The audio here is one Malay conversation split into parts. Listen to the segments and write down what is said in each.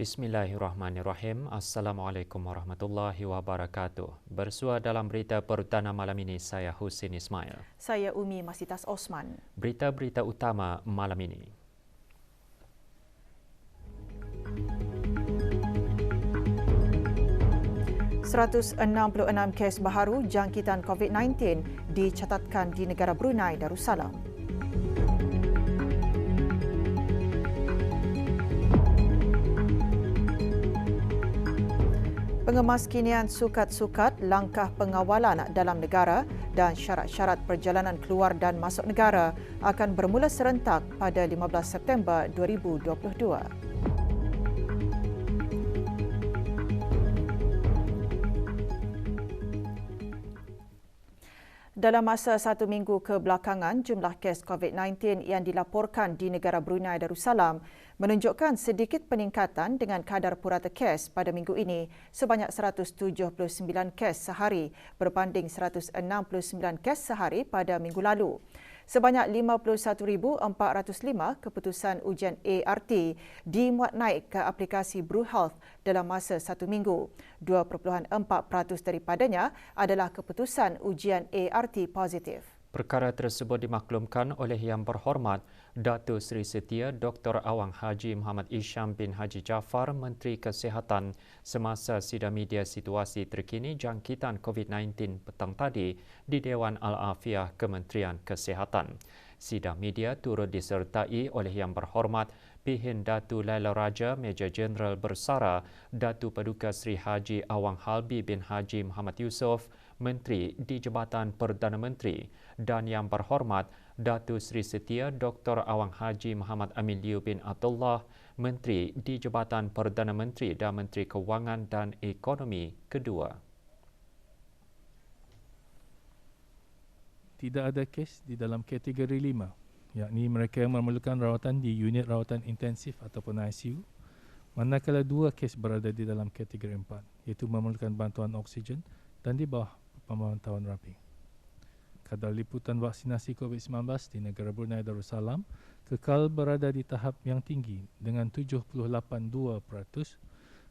Bismillahirrahmanirrahim. Assalamualaikum warahmatullahi wabarakatuh. Bersua dalam berita perdana malam ini, saya Husin Ismail. Saya Umi Masitas Osman. Berita-berita utama malam ini. ...166 kes baharu jangkitan COVID-19 dicatatkan di negara Brunei Darussalam. Pengemaskinian sukat-sukat langkah pengawalan dalam negara dan syarat-syarat perjalanan keluar dan masuk negara akan bermula serentak pada 15 September 2022. Dalam masa 1 minggu kebelakangan, jumlah kes COVID-19 yang dilaporkan di negara Brunei Darussalam menunjukkan sedikit peningkatan dengan kadar purata kes pada minggu ini sebanyak 179 kes sehari berbanding 169 kes sehari pada minggu lalu. Sebanyak 51,405 keputusan ujian ART dimuat naik ke aplikasi BruHealth dalam masa 1 minggu. 2.4% daripadanya adalah keputusan ujian ART positif. Perkara tersebut dimaklumkan oleh Yang Berhormat Datuk Seri Setia Dr. Awang Haji Muhammad Isham bin Haji Jaafar, Menteri Kesihatan, semasa sidang media situasi terkini jangkitan COVID-19 petang tadi di Dewan Al-Afiah Kementerian Kesihatan. Sidang media turut disertai oleh Yang Berhormat Pihin Datu Laila Raja, Meja Jeneral Bersara, Datu Paduka Seri Haji Awang Halbi bin Haji Muhammad Yusof, Menteri di Jabatan Perdana Menteri, dan Yang Berhormat Datu Seri Setia Dr. Awang Haji Muhammad Amin Liu bin Abdullah, Menteri di Jabatan Perdana Menteri dan Menteri Kewangan dan Ekonomi kedua. Tidak ada kes di dalam kategori 5, yakni mereka yang memerlukan rawatan di unit rawatan intensif ataupun ICU, manakala 2 kes berada di dalam kategori 4, iaitu memerlukan bantuan oksigen dan di bawah pemantauan rapi. Kadar liputan vaksinasi COVID-19 di negara Brunei Darussalam kekal berada di tahap yang tinggi dengan 78.2%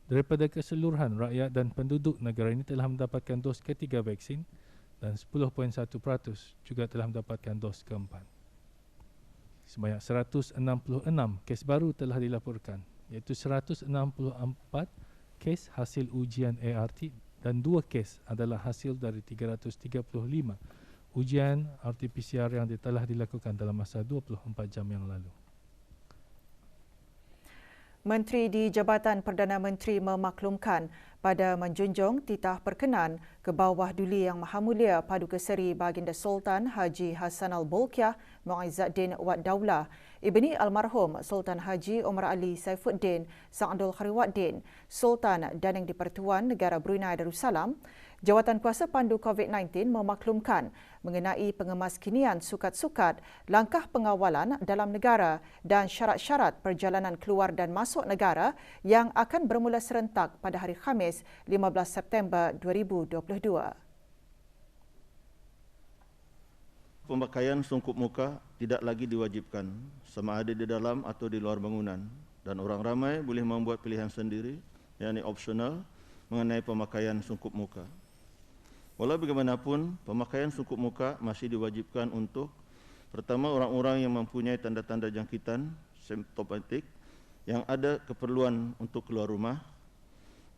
daripada keseluruhan rakyat dan penduduk negara ini telah mendapatkan dos ketiga vaksin dan 10.1% juga telah mendapatkan dos keempat. Sebanyak 166 kes baru telah dilaporkan, iaitu 164 kes hasil ujian ART dan 2 kes adalah hasil dari 335 ujian RT-PCR yang telah dilakukan dalam masa 24 jam yang lalu. Menteri di Jabatan Perdana Menteri memaklumkan pada menjunjung titah perkenan ke bawah duli Yang Maha Mulia Paduka Seri Baginda Sultan Haji Hassan Al-Bolkiah Muizzuddin Wad Daulah, Ibni Almarhum Sultan Haji Omar Ali Saifuddin Sa'adul Khairuddin, Sultan dan Yang di-Pertuan Negara Brunei Darussalam, Jawatan Kuasa Pandu COVID-19 memaklumkan mengenai pengemaskinian sukat-sukat langkah pengawalan dalam negara dan syarat-syarat perjalanan keluar dan masuk negara yang akan bermula serentak pada hari Khamis 15 September 2022. Pemakaian sungkup muka tidak lagi diwajibkan sama ada di dalam atau di luar bangunan dan orang ramai boleh membuat pilihan sendiri, yakni opsional, mengenai pemakaian sungkup muka. Walau bagaimanapun, pemakaian sungkup muka masih diwajibkan untuk pertama orang-orang yang mempunyai tanda-tanda jangkitan simptomatik yang ada keperluan untuk keluar rumah.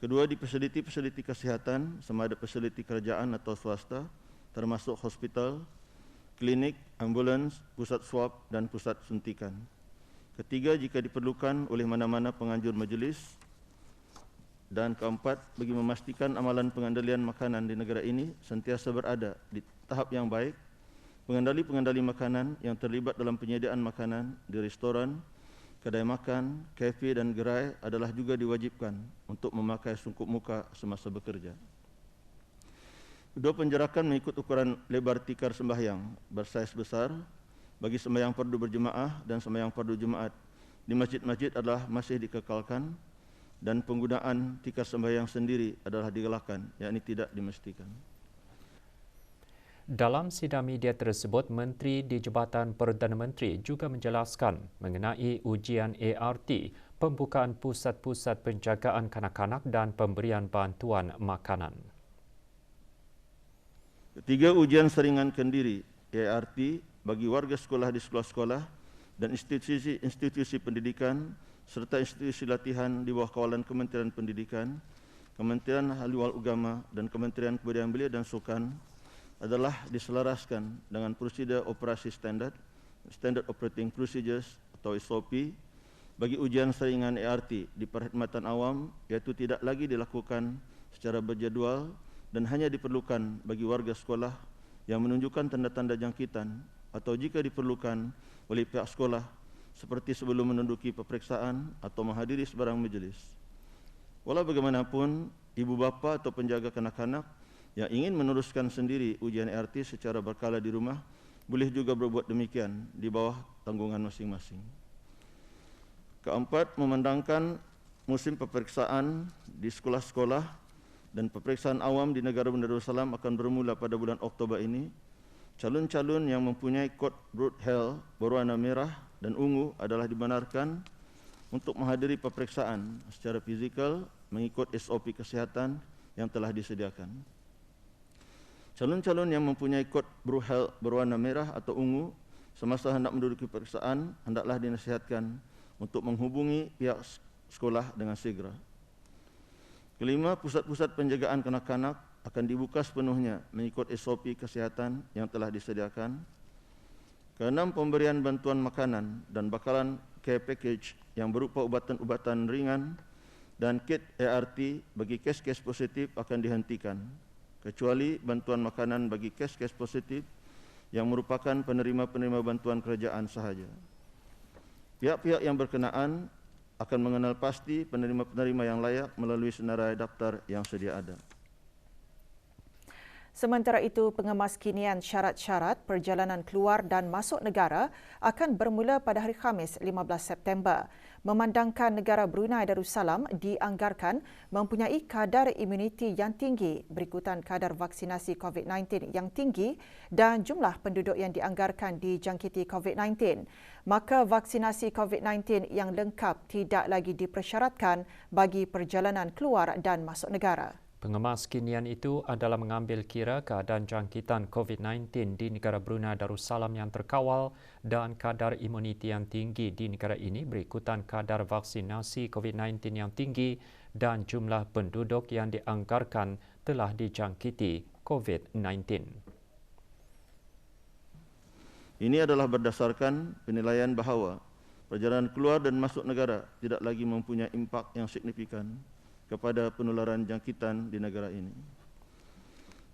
Kedua, di fasiliti-fasiliti kesihatan sama ada fasiliti kerajaan atau swasta termasuk hospital, klinik, ambulans, pusat swab dan pusat suntikan. Ketiga, jika diperlukan oleh mana-mana penganjur majlis. Dan keempat, bagi memastikan amalan pengendalian makanan di negara ini sentiasa berada di tahap yang baik, pengendali-pengendali makanan yang terlibat dalam penyediaan makanan di restoran, kedai makan, kafe dan gerai adalah juga diwajibkan untuk memakai sungkup muka semasa bekerja. Kedua, penjarakan mengikut ukuran lebar tikar sembahyang bersaiz besar bagi sembahyang fardu berjemaah dan sembahyang fardu Jumaat di masjid-masjid adalah masih dikekalkan, dan penggunaan tikar sembahyang sendiri adalah digalakkan, yakni tidak dimestikan. Dalam sidang media tersebut, Menteri di Jabatan Perdana Menteri juga menjelaskan mengenai ujian ART, pembukaan pusat-pusat penjagaan kanak-kanak dan pemberian bantuan makanan. Ketiga, ujian seringankan diri ART bagi warga sekolah di sekolah-sekolah dan institusi pendidikan serta institusi latihan di bawah kawalan Kementerian Pendidikan, Kementerian Halual Agama dan Kementerian Kebudayaan Belia dan Sukan adalah diselaraskan dengan prosedur operasi standard, Standard Operating Procedures atau SOP, bagi ujian saringan ART di perkhidmatan awam, iaitu tidak lagi dilakukan secara berjadual dan hanya diperlukan bagi warga sekolah yang menunjukkan tanda-tanda jangkitan atau jika diperlukan oleh pihak sekolah seperti sebelum menduduki peperiksaan atau menghadiri sebarang majlis. Walau bagaimanapun, ibu bapa atau penjaga kanak-kanak yang ingin meneruskan sendiri ujian ART secara berkala di rumah boleh juga berbuat demikian di bawah tanggungan masing-masing. Keempat, memandangkan musim peperiksaan di sekolah-sekolah dan peperiksaan awam di negara Brunei Darussalam akan bermula pada bulan Oktober ini. Calon-calon yang mempunyai kod Road Health berwarna merah dan ungu adalah dibenarkan untuk menghadiri peperiksaan secara fizikal mengikut SOP kesihatan yang telah disediakan. Calon-calon yang mempunyai kod Health berwarna merah atau ungu semasa hendak menduduki peperiksaan hendaklah dinasihatkan untuk menghubungi pihak sekolah dengan segera. Kelima, pusat-pusat penjagaan kanak-kanak akan dibuka sepenuhnya mengikut SOP kesihatan yang telah disediakan. Keenam, pemberian bantuan makanan dan bakalan care package yang berupa ubatan-ubatan ringan dan kit ART bagi kes-kes positif akan dihentikan, kecuali bantuan makanan bagi kes-kes positif yang merupakan penerima-penerima bantuan kerajaan sahaja. Pihak-pihak yang berkenaan akan mengenal pasti penerima-penerima yang layak melalui senarai daftar yang sedia ada. Sementara itu, pengemaskinian syarat-syarat perjalanan keluar dan masuk negara akan bermula pada hari Khamis 15 September. Memandangkan negara Brunei Darussalam dianggarkan mempunyai kadar imuniti yang tinggi berikutan kadar vaksinasi COVID-19 yang tinggi dan jumlah penduduk yang dianggarkan dijangkiti COVID-19, maka vaksinasi COVID-19 yang lengkap tidak lagi dipersyaratkan bagi perjalanan keluar dan masuk negara. Pengemaskinian itu adalah mengambil kira keadaan jangkitan COVID-19 di negara Brunei Darussalam yang terkawal dan kadar imuniti yang tinggi di negara ini berikutan kadar vaksinasi COVID-19 yang tinggi dan jumlah penduduk yang dianggarkan telah dijangkiti COVID-19. Ini adalah berdasarkan penilaian bahawa perjalanan keluar dan masuk negara tidak lagi mempunyai impak yang signifikan kepada penularan jangkitan di negara ini.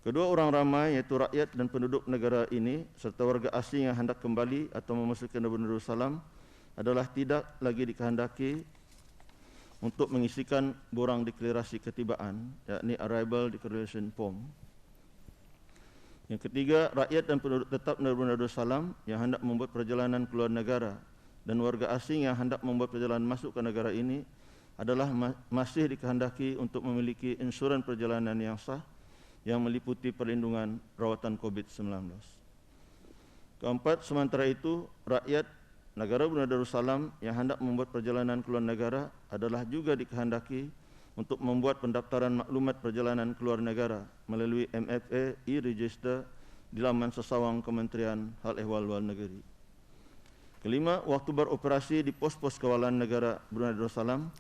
Kedua orang ramai iaitu rakyat dan penduduk negara ini serta warga asing yang hendak kembali atau memasuki negara Brunei Darussalam adalah tidak lagi dikehendaki untuk mengisikan borang deklarasi ketibaan, yakni Arrival Declaration Form. Yang ketiga, rakyat dan penduduk tetap negara Brunei Darussalam yang hendak membuat perjalanan keluar negara dan warga asing yang hendak membuat perjalanan masuk ke negara ini adalah masih dikehendaki untuk memiliki insuran perjalanan yang sah yang meliputi perlindungan rawatan COVID-19. Keempat, sementara itu, rakyat negara Brunei Darussalam yang hendak membuat perjalanan keluar negara adalah juga dikehendaki untuk membuat pendaftaran maklumat perjalanan keluar negara melalui MFA e-Register di laman sesawang Kementerian Hal Ehwal Luar Negeri. Kelima, waktu beroperasi di pos-pos kawalan negara Brunei Darussalam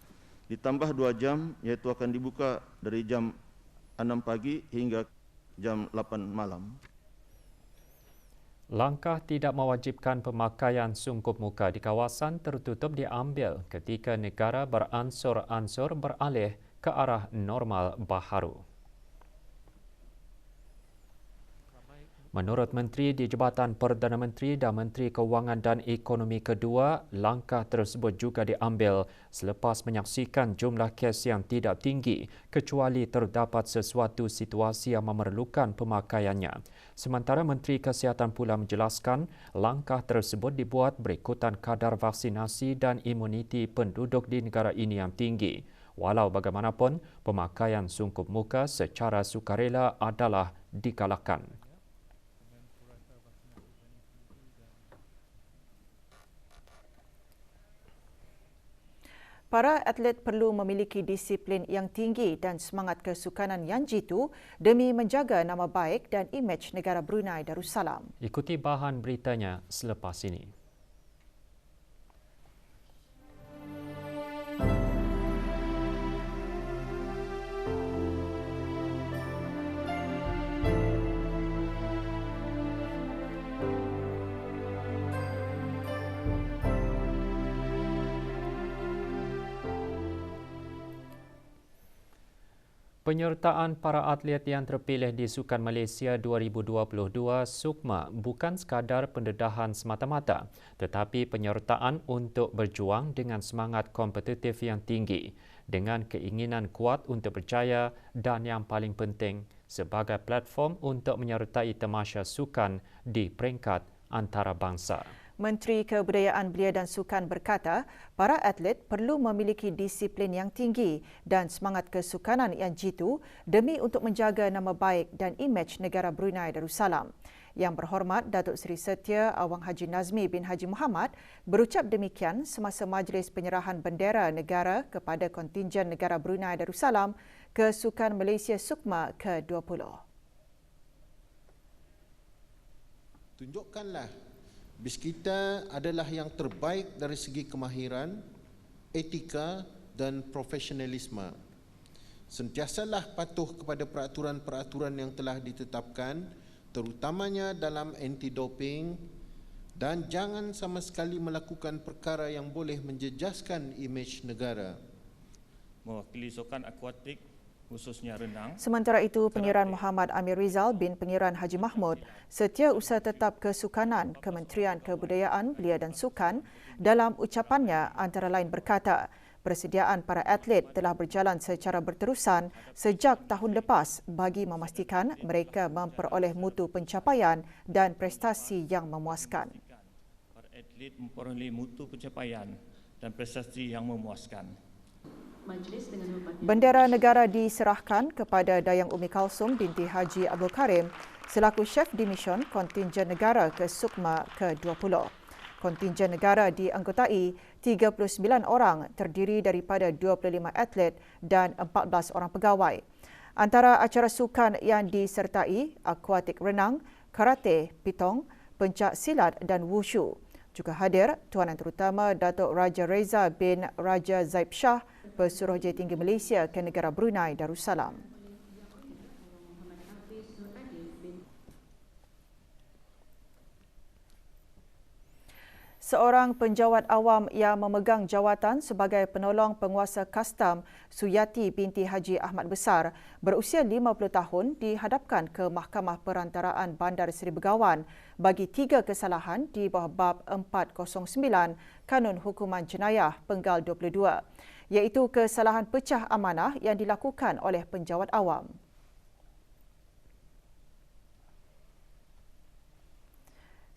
ditambah 2 jam, iaitu akan dibuka dari jam 6 pagi hingga jam 8 malam. Langkah tidak mewajibkan pemakaian sungkup muka di kawasan tertutup diambil ketika negara beransur-ansur beralih ke arah normal baharu. Menurut Menteri di Jabatan Perdana Menteri dan Menteri Kewangan dan Ekonomi kedua, langkah tersebut juga diambil selepas menyaksikan jumlah kes yang tidak tinggi kecuali terdapat sesuatu situasi yang memerlukan pemakaiannya. Sementara Menteri Kesihatan pula menjelaskan langkah tersebut dibuat berikutan kadar vaksinasi dan imuniti penduduk di negara ini yang tinggi. Walau bagaimanapun, pemakaian sungkup muka secara sukarela adalah digalakkan. Para atlet perlu memiliki disiplin yang tinggi dan semangat kesukanan yang jitu demi menjaga nama baik dan imej negara Brunei Darussalam. Ikuti bahan beritanya selepas ini. Penyertaan para atlet yang terpilih di Sukan Malaysia 2022 SUKMA bukan sekadar pendedahan semata-mata, tetapi penyertaan untuk berjuang dengan semangat kompetitif yang tinggi, dengan keinginan kuat untuk berjaya dan yang paling penting, sebagai platform untuk menyertai tamasya sukan di peringkat antarabangsa. Menteri Kebudayaan Belia dan Sukan berkata, para atlet perlu memiliki disiplin yang tinggi dan semangat kesukanan yang jitu demi untuk menjaga nama baik dan imej negara Brunei Darussalam. Yang Berhormat Datuk Seri Setia Awang Haji Nazmi bin Haji Muhammad berucap demikian semasa majlis penyerahan bendera negara kepada kontingen negara Brunei Darussalam ke Sukan Malaysia SUKMA ke-20. Tunjukkanlah BIS kita adalah yang terbaik dari segi kemahiran, etika dan profesionalisme. Sentiasalah patuh kepada peraturan-peraturan yang telah ditetapkan, terutamanya dalam anti-doping, dan jangan sama sekali melakukan perkara yang boleh menjejaskan imej negara. Mewakili sukan akuatik, khususnya renang. Sementara itu, Pengiran Muhammad Amir Rizal bin Pengiran Haji Mahmud Setiausaha Tetap Kesukanan Kementerian Kebudayaan Belia dan Sukan dalam ucapannya antara lain berkata, persediaan para atlet telah berjalan secara berterusan sejak tahun lepas bagi memastikan mereka memperoleh mutu pencapaian dan prestasi yang memuaskan. Para atlet memperoleh mutu pencapaian dan prestasi yang memuaskan. Bendera negara diserahkan kepada Dayang Umi Kalsum binti Haji Abdul Karim selaku Chef Division Kontingen Negara ke SUKMA ke-20. Kontingen negara dianggotai 39 orang terdiri daripada 25 atlet dan 14 orang pegawai. Antara acara sukan yang disertai akuatik renang, karate, pitong, pencak silat dan wushu. Juga hadir Tuanan Terutama Datuk Raja Reza bin Raja Zaib Shah, Pesuruhjaya Tinggi Malaysia ke negara Brunei Darussalam. Seorang penjawat awam yang memegang jawatan sebagai penolong penguasa kastam Suyati binti Haji Ahmad Besar berusia 50 tahun dihadapkan ke Mahkamah Perantaraan Bandar Seri Begawan bagi 3 kesalahan di bawah bab 409 Kanun Hukuman Jenayah Penggal 22, iaitu kesalahan pecah amanah yang dilakukan oleh penjawat awam.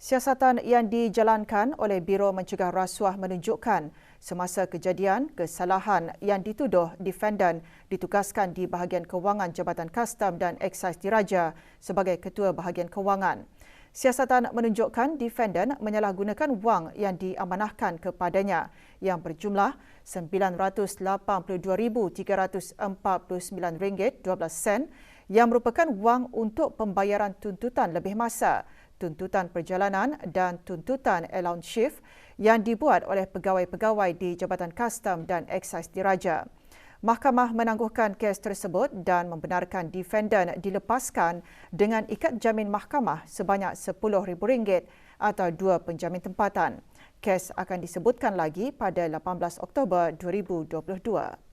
Siasatan yang dijalankan oleh Biro Mencegah Rasuah menunjukkan semasa kejadian, kesalahan yang dituduh defendan ditugaskan di bahagian kewangan Jabatan Kastam dan Eksais Diraja sebagai Ketua Bahagian Kewangan. Siasatan menunjukkan defendan menyalahgunakan wang yang diamanahkan kepadanya yang berjumlah RM92,349.12 yang merupakan wang untuk pembayaran tuntutan lebih masa, tuntutan perjalanan dan tuntutan allowance shift yang dibuat oleh pegawai-pegawai di Jabatan Kastam dan Eksais Diraja. Mahkamah menangguhkan kes tersebut dan membenarkan defendan dilepaskan dengan ikat jamin mahkamah sebanyak RM10,000 atau 2 penjamin tempatan. Kes akan disebutkan lagi pada 18 Oktober 2022.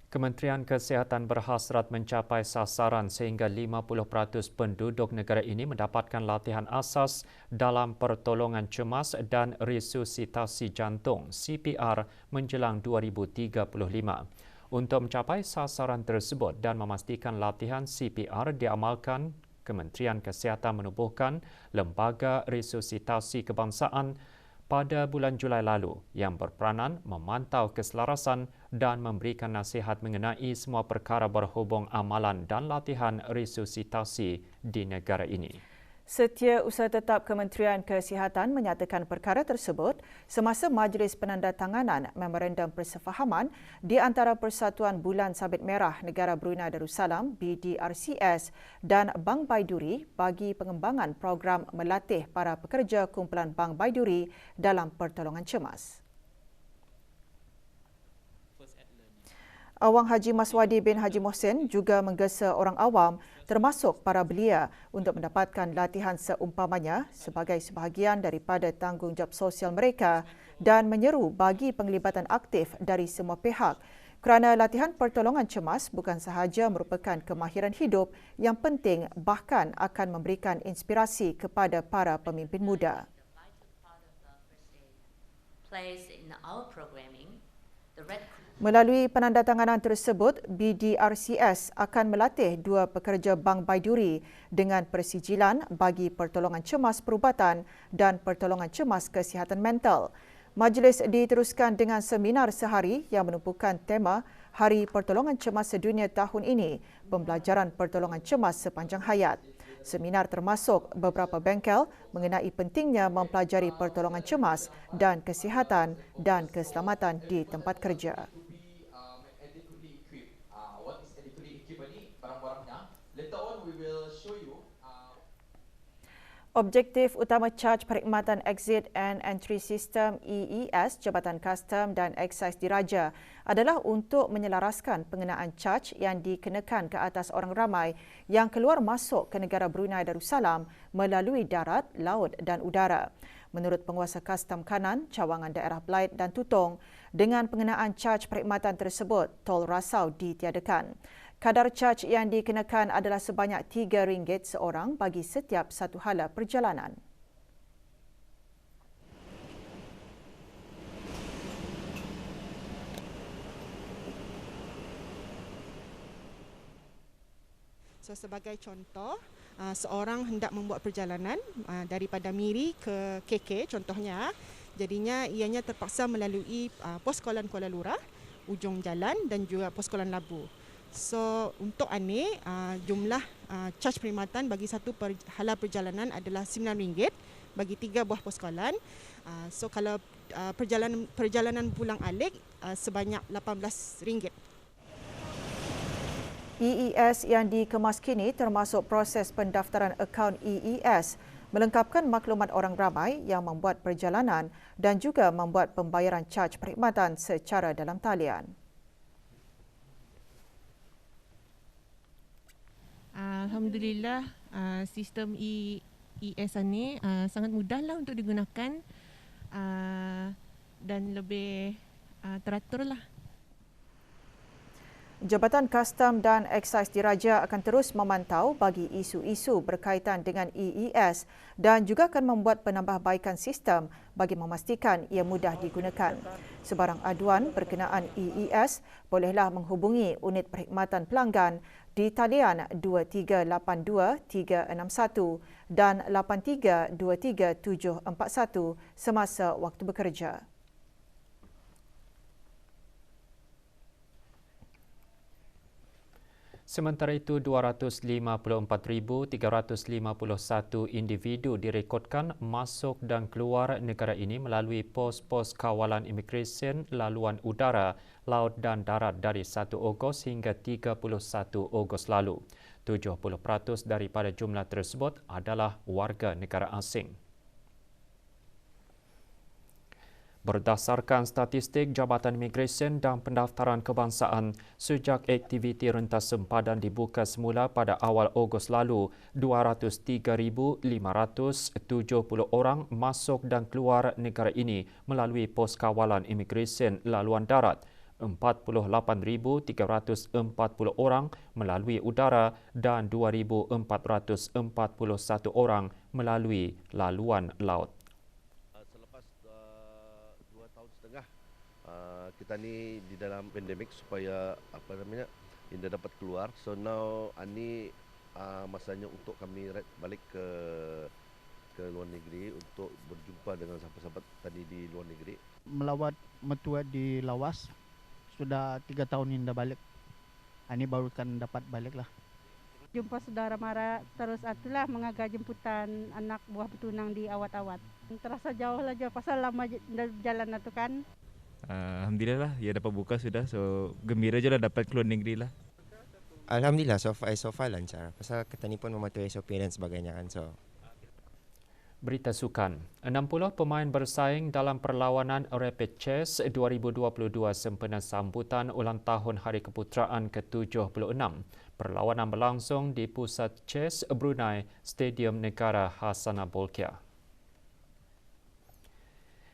Kementerian Kesihatan berhasrat mencapai sasaran sehingga 50% penduduk negara ini mendapatkan latihan asas dalam pertolongan cemas dan resusitasi jantung CPR menjelang 2035. Untuk mencapai sasaran tersebut dan memastikan latihan CPR diamalkan, Kementerian Kesihatan menubuhkan Lembaga Resusitasi Kebangsaan pada bulan Julai lalu yang berperanan memantau keselarasan dan memberikan nasihat mengenai semua perkara berhubung amalan dan latihan resusitasi di negara ini. Setiausaha Tetap Kementerian Kesihatan menyatakan perkara tersebut semasa majlis penandatanganan Memorandum Persefahaman di antara Persatuan Bulan Sabit Merah Negara Brunei Darussalam BDRCS dan Bank Baiduri bagi pengembangan program melatih para pekerja kumpulan Bank Baiduri dalam pertolongan cemas. Awang Haji Maswadi bin Haji Mohsin juga menggesa orang awam termasuk para belia untuk mendapatkan latihan seumpamanya sebagai sebahagian daripada tanggungjawab sosial mereka dan menyeru bagi penglibatan aktif dari semua pihak kerana latihan pertolongan cemas bukan sahaja merupakan kemahiran hidup yang penting bahkan akan memberikan inspirasi kepada para pemimpin muda. Melalui penandatanganan tersebut, BDRCS akan melatih 2 pekerja Bank Baiduri dengan persijilan bagi pertolongan cemas perubatan dan pertolongan cemas kesihatan mental. Majlis diteruskan dengan seminar sehari yang menumpukan tema Hari Pertolongan Cemas Sedunia tahun ini, pembelajaran pertolongan cemas sepanjang hayat. Seminar termasuk beberapa bengkel mengenai pentingnya mempelajari pertolongan cemas dan kesihatan dan keselamatan di tempat kerja. Objektif utama Caj Perkhidmatan Exit and Entry System EES Jabatan Kastam dan Eksais Diraja adalah untuk menyelaraskan pengenaan caj yang dikenakan ke atas orang ramai yang keluar masuk ke negara Brunei Darussalam melalui darat, laut dan udara. Menurut Penguasa Kastam Kanan, Cawangan Daerah Belait dan Tutong, dengan pengenaan caj perkhidmatan tersebut, tol rasau ditiadakan. Kadar caj yang dikenakan adalah sebanyak RM3 seorang bagi setiap satu hala perjalanan. So sebagai contoh, seorang hendak membuat perjalanan daripada Miri ke KK contohnya, jadinya ianya terpaksa melalui pos Kuala Lurah, ujung jalan dan juga pos Kuala Labu. So untuk ini jumlah caj perkhidmatan bagi satu hala perjalanan adalah RM9 bagi 3 buah poskolan. So kalau perjalanan pulang alik sebanyak RM18. EES yang dikemas kini termasuk proses pendaftaran akaun EES, melengkapkan maklumat orang ramai yang membuat perjalanan dan juga membuat pembayaran caj perkhidmatan secara dalam talian. Alhamdulillah, sistem EES ini sangat mudahlah untuk digunakan dan lebih teraturlah. Jabatan Kastam dan Eksais Diraja akan terus memantau bagi isu-isu berkaitan dengan EES dan juga akan membuat penambahbaikan sistem bagi memastikan ia mudah digunakan. Sebarang aduan berkenaan EES bolehlah menghubungi unit perkhidmatan pelanggan di talian 2382-361 dan 8323-741 semasa waktu bekerja. Sementara itu, 254,351 individu direkodkan masuk dan keluar negara ini melalui pos-pos kawalan imigresen laluan udara, laut dan darat dari 1 Ogos hingga 31 Ogos lalu. 70% daripada jumlah tersebut adalah warga negara asing. Berdasarkan statistik Jabatan Imigresen dan Pendaftaran Kebangsaan, sejak aktiviti rentas sempadan dibuka semula pada awal Ogos lalu, 203,570 orang masuk dan keluar negara ini melalui pos kawalan imigresen laluan darat. 48,340 orang melalui udara dan 2,441 orang melalui laluan laut. Selepas 2 tahun setengah kita ni di dalam pandemik supaya India dapat keluar. So now ini masanya untuk kami balik ke luar negeri untuk berjumpa dengan sahabat-sahabat tadi di luar negeri. Melawat mertua di Lawas sudah 3 tahun ini dah balik. Ini baru kan dapat balik lah. Jumpa saudara mara terus itulah mengaga jemputan anak buah betunang di awat-awat. Terasa jauh lah pasal lama jalan itu kan. Alhamdulillah ya dapat buka sudah, so gembira je lah dapat keluar negeri lah. Alhamdulillah so far lancar. Pasal kita ni pun mematuhi SOP dan sebagainya kan, so. Berita sukan. 60 pemain bersaing dalam perlawanan Rapid Chess 2022 sempena sambutan ulang tahun Hari Keputeraan ke-76. Perlawanan berlangsung di Pusat Chess Brunei, Stadium Negara Hassanal Bolkiah.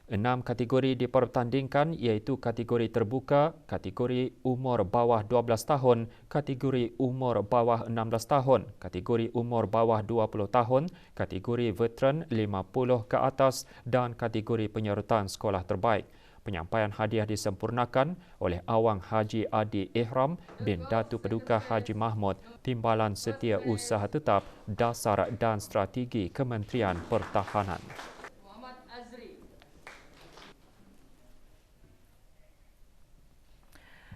6 kategori dipertandingkan iaitu kategori terbuka, kategori umur bawah 12 tahun, kategori umur bawah 16 tahun, kategori umur bawah 20 tahun, kategori veteran 50 ke atas dan kategori penyertaan sekolah terbaik. Penyampaian hadiah disempurnakan oleh Awang Haji Adi Ihram bin Datu Paduka Haji Mahmud, Timbalan Setia Usaha Tetap, Dasar dan Strategi Kementerian Pertahanan.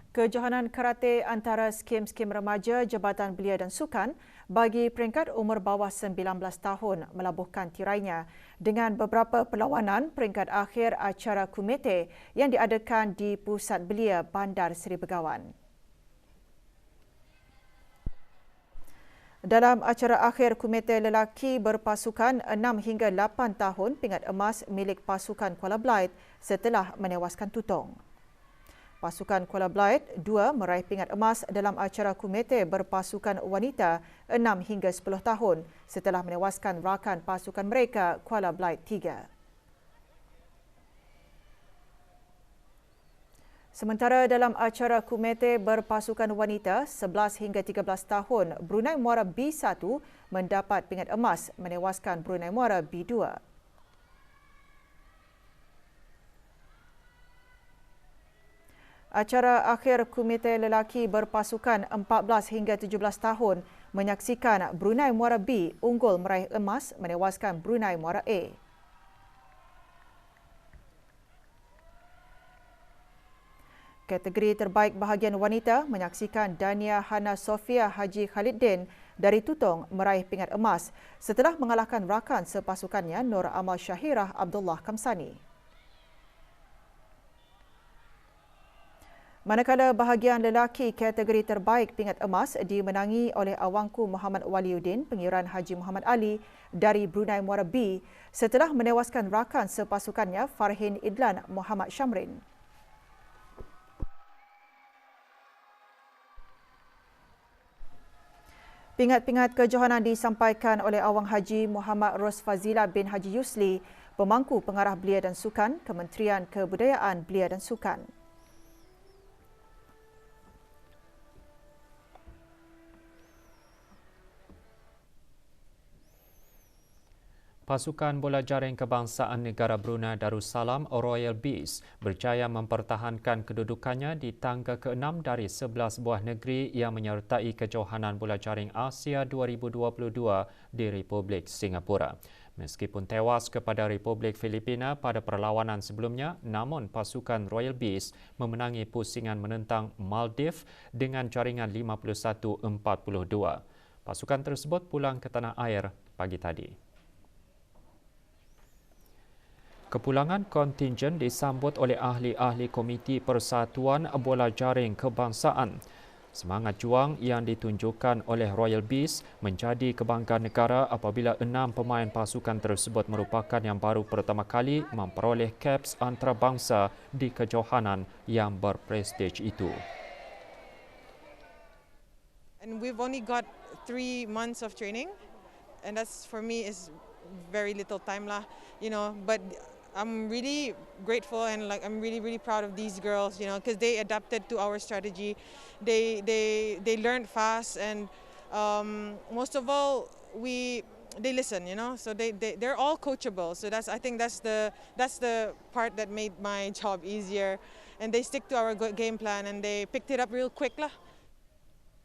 Kejohanan karate antara skim-skim remaja Jabatan Belia dan Sukan bagi peringkat umur bawah 19 tahun melabuhkan tirainya dengan beberapa perlawanan peringkat akhir acara Kumite yang diadakan di Pusat Belia Bandar Seri Begawan. Dalam acara akhir Kumite lelaki berpasukan 6 hingga 8 tahun pingat emas milik pasukan Kuala Blight setelah menewaskan tutong. Pasukan Kuala Blight 2 meraih pingat emas dalam acara Kumite berpasukan wanita 6 hingga 10 tahun setelah menewaskan rakan pasukan mereka Kuala Blight 3. Sementara dalam acara Kumite berpasukan wanita 11 hingga 13 tahun, Brunei Muara B1 mendapat pingat emas menewaskan Brunei Muara B2. Acara akhir Kumite lelaki berpasukan 14 hingga 17 tahun menyaksikan Brunei Muara B unggul meraih emas menewaskan Brunei Muara A. Kategori terbaik bahagian wanita menyaksikan Dania Hana Sofia Haji Khalidin dari Tutong meraih pingat emas setelah mengalahkan rakan sepasukannya Nur Amal Syahirah Abdullah Kamsani. Manakala bahagian lelaki kategori terbaik pingat emas dimenangi oleh Awangku Muhammad Waliuddin Pengiran Haji Muhammad Ali dari Brunei Muara B setelah menewaskan rakan sepasukannya Farhin Idlan Muhammad Syamrin. Pingat-pingat kejohanan disampaikan oleh Awang Haji Muhammad Rosfazila bin Haji Yusli, Pemangku Pengarah Belia dan Sukan, Kementerian Kebudayaan Belia dan Sukan. Pasukan bola jaring kebangsaan negara Brunei Darussalam Royal Bees berjaya mempertahankan kedudukannya di tangga ke-6 dari 11 buah negeri yang menyertai kejohanan bola jaring Asia 2022 di Republik Singapura. Meskipun tewas kepada Republik Filipina pada perlawanan sebelumnya, namun pasukan Royal Bees memenangi pusingan menentang Maldives dengan jaringan 51-42. Pasukan tersebut pulang ke tanah air pagi tadi. Kepulangan kontingen disambut oleh ahli-ahli Komiti Persatuan Bola Jaring Kebangsaan. Semangat juang yang ditunjukkan oleh Royal Bees menjadi kebanggaan negara apabila 6 pemain pasukan tersebut merupakan yang baru pertama kali memperoleh caps antarabangsa di kejohanan yang berprestij itu. And we've only got 3 months of training, and that's for me is very little time lah, but I'm really grateful and like I'm really proud of these girls, you know, because they adapted to our strategy. They learned fast, and most of all they listen, you know. So they're all coachable. So I think that's the part that made my job easier. And they stick to our game plan, and they picked it up real quick lah.